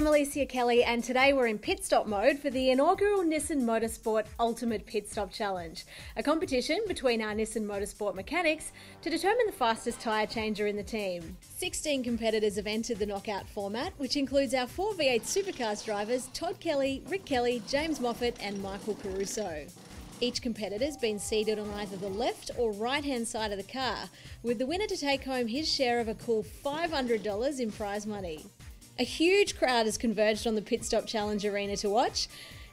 I'm Alicia Kelly and today we're in pit stop mode for the inaugural Nissan Motorsport Ultimate Pit Stop Challenge, a competition between our Nissan Motorsport mechanics to determine the fastest tyre changer in the team. 16 competitors have entered the knockout format, which includes our 4 V8 Supercars drivers Todd Kelly, Rick Kelly, James Moffat and Michael Caruso. Each competitor's been seated on either the left or right-hand side of the car, with the winner to take home his share of a cool $500 in prize money. A huge crowd has converged on the Pit Stop Challenge arena to watch,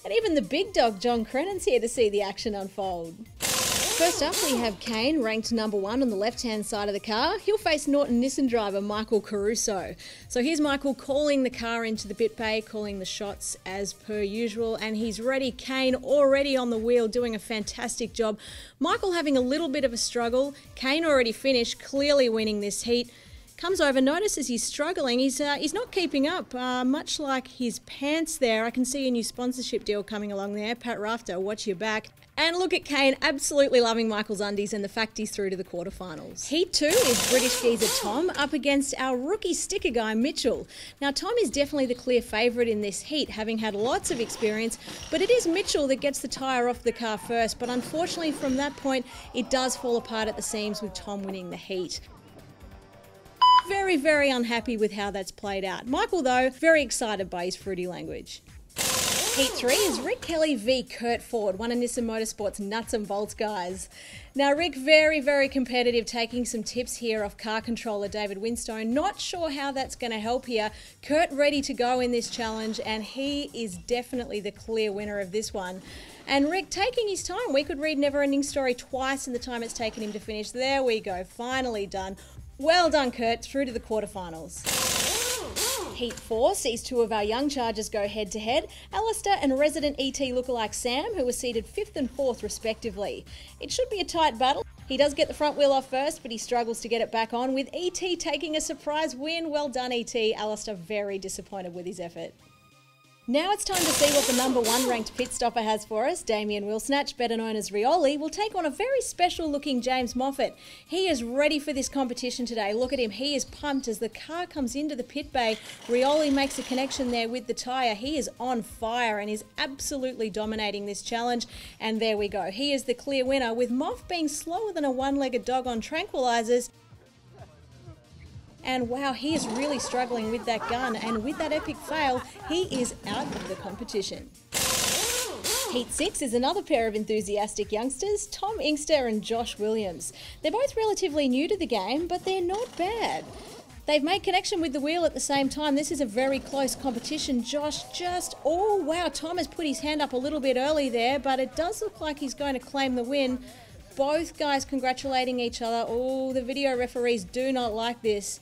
and even the big dog John Crennan's here to see the action unfold. First up, we have Kane, ranked number 1 on the left-hand side of the car. He'll face Norton Nissan driver Michael Caruso. So here's Michael calling the car into the pit bay, calling the shots as per usual, and he's ready. Kane already on the wheel, doing a fantastic job. Michael having a little bit of a struggle. Kane already finished, clearly winning this heat. Comes over, notices he's struggling. He's not keeping up, much like his pants there. I can see a new sponsorship deal coming along there. Pat Rafter, watch your back. And look at Kane, absolutely loving Michael's undies and the fact he's through to the quarterfinals. Heat 2 is British geezer Tom up against our rookie sticker guy Mitchell. Now Tom is definitely the clear favourite in this heat, having had lots of experience, but it is Mitchell that gets the tyre off the car first. But unfortunately from that point, it does fall apart at the seams with Tom winning the heat. Very, very unhappy with how that's played out. Michael, though, very excited by his fruity language. Heat 3 is Rick Kelly v Kurt Ford, one of Nissan Motorsport's nuts and bolts guys. Now Rick, very, very competitive, taking some tips here off car controller David Winstone. Not sure how that's going to help here. Kurt ready to go in this challenge, and he is definitely the clear winner of this one. And Rick taking his time. We could read Never Ending Story twice in the time it's taken him to finish. There we go, finally done. Well done, Kurt, through to the quarterfinals. Heat 4 sees 2 of our young chargers go head-to-head, Alistair and resident ET lookalike Sam, who were seated 5th and 4th respectively. It should be a tight battle. He does get the front wheel off first, but he struggles to get it back on, with ET taking a surprise win. Well done, ET. Alistair very disappointed with his effort. Now it's time to see what the number 1 ranked pit stopper has for us. Damien Wilsnatch, better known as Rioli, will take on a very special looking James Moffat. He is ready for this competition today. Look at him, he is pumped as the car comes into the pit bay. Rioli makes a connection there with the tyre. He is on fire and is absolutely dominating this challenge. And there we go, he is the clear winner, with Moff being slower than a one-legged dog on tranquilizers. And wow, he is really struggling with that gun, and with that epic fail, he is out of the competition. Heat 6 is another pair of enthusiastic youngsters, Tom Inkster and Josh Williams. They're both relatively new to the game, but they're not bad. They've made connection with the wheel at the same time. This is a very close competition. Josh oh wow, Tom has put his hand up a little bit early there, but it does look like he's going to claim the win. Both guys congratulating each other. Oh, the video referees do not like this.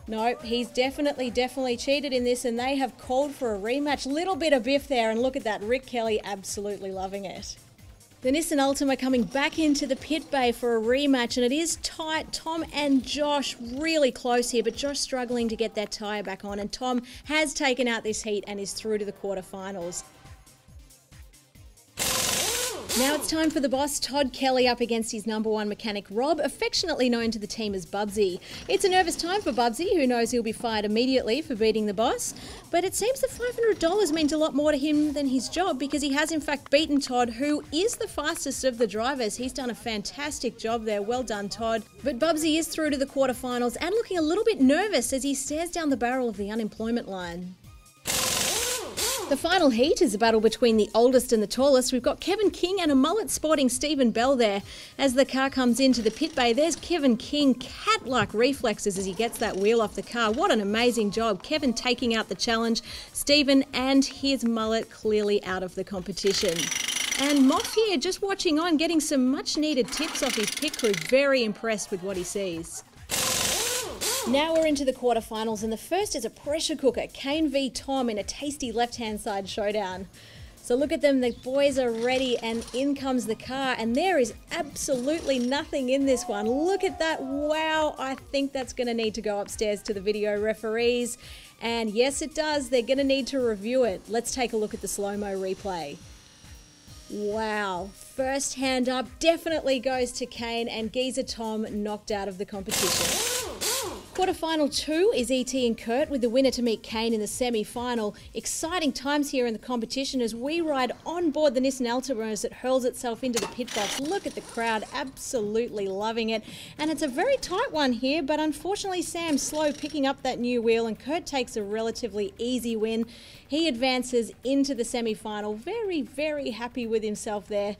No, he's definitely cheated in this, and they have called for a rematch. Little bit of biff there, and look at that, Rick Kelly absolutely loving it. The Nissan Altima coming back into the pit bay for a rematch, and it is tight. Tom and Josh really close here, but Josh struggling to get that tyre back on, and Tom has taken out this heat and is through to the quarterfinals. Now it's time for the boss, Todd Kelly, up against his number 1 mechanic, Rob, affectionately known to the team as Bubsy. It's a nervous time for Bubsy, who knows he'll be fired immediately for beating the boss. But it seems the $500 means a lot more to him than his job, because he has in fact beaten Todd, who is the fastest of the drivers. He's done a fantastic job there. Well done, Todd. But Bubsy is through to the quarterfinals and looking a little bit nervous as he stares down the barrel of the unemployment line. The final heat is a battle between the oldest and the tallest. We've got Kevin King and a mullet sporting Stephen Bell there. As the car comes into the pit bay, there's Kevin King, cat-like reflexes as he gets that wheel off the car. What an amazing job. Kevin taking out the challenge. Stephen and his mullet clearly out of the competition. And Moff here just watching on, getting some much needed tips off his pit crew. Very impressed with what he sees. Now we're into the quarterfinals, and the first is a pressure cooker, Kane v Tom, in a tasty left-hand side showdown. So look at them, the boys are ready, and in comes the car, and there is absolutely nothing in this one. Look at that, wow, I think that's going to need to go upstairs to the video referees. And yes, it does, they're going to need to review it. Let's take a look at the slow-mo replay. Wow, first hand up definitely goes to Kane, and geezer Tom knocked out of the competition. Quarterfinal 2 is ET and Kurt, with the winner to meet Kane in the semi-final. Exciting times here in the competition as we ride on board the Nissan Altima as it hurls itself into the pit box. Look at the crowd, absolutely loving it. And it's a very tight one here, but unfortunately Sam's slow picking up that new wheel and Kurt takes a relatively easy win. He advances into the semi-final. Very, very happy with himself there.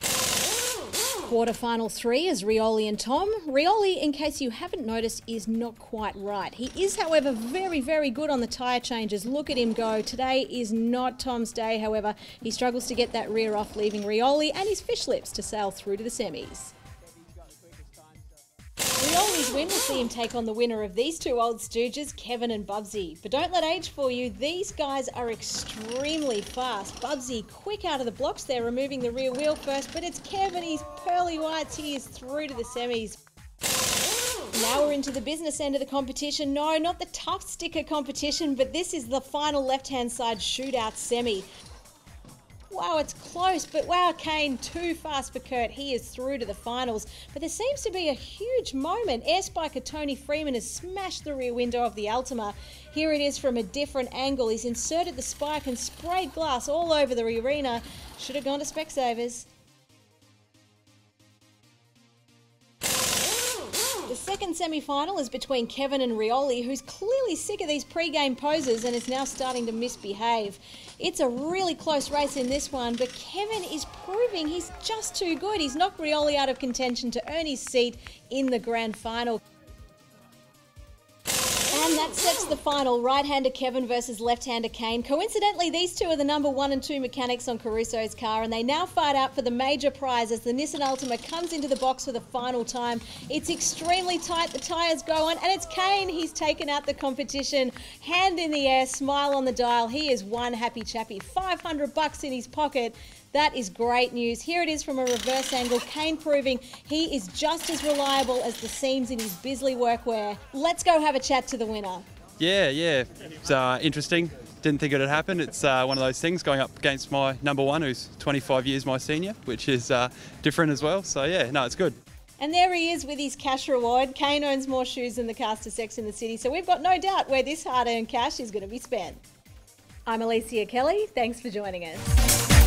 Quarterfinal 3 is Rioli and Tom. Rioli, in case you haven't noticed, is not quite right. He is, however, very, very good on the tyre changes. Look at him go. Today is not Tom's day, however. He struggles to get that rear off, leaving Rioli and his fish lips to sail through to the semis. Rioli's win will see him take on the winner of these two old stooges, Kevin and Bubsy. But don't let age fool you, these guys are extremely fast. Bubsy quick out of the blocks there, removing the rear wheel first, but it's Kevin, he's pearly whites, he is through to the semis. Now we're into the business end of the competition. No, not the tough sticker competition, but this is the final left-hand side shootout semi. Wow, it's close, but wow, Kane, too fast for Kurt. He is through to the finals. But there seems to be a huge moment. Air spiker Tony Freeman has smashed the rear window of the Altima. Here it is from a different angle. He's inserted the spike and sprayed glass all over the arena. Should have gone to Specsavers. The second semi-final is between Kevin and Rioli, who's clearly sick of these pre-game poses and is now starting to misbehave. It's a really close race in this one, but Kevin is proving he's just too good. He's knocked Rioli out of contention to earn his seat in the grand final. And that sets the final, right-hander Kevin versus left-hander Kane. Coincidentally, these two are the number 1 and 2 mechanics on Caruso's car, and they now fight out for the major prize as the Nissan Altima comes into the box for the final time. It's extremely tight, the tyres go on, and it's Kane. He's taken out the competition. Hand in the air, smile on the dial. He is one happy chappy. $500 in his pocket. That is great news. Here it is from a reverse angle. Kane proving he is just as reliable as the seams in his Bisley workwear. Let's go have a chat to the winner. Yeah. It's interesting. Didn't think it would happen. It's one of those things going up against my number 1, who's 25 years my senior, which is different as well. So yeah, no, it's good. And there he is with his cash reward. Kane owns more shoes than the caster sex in the city, so we've got no doubt where this hard-earned cash is going to be spent. I'm Alicia Kelly. Thanks for joining us.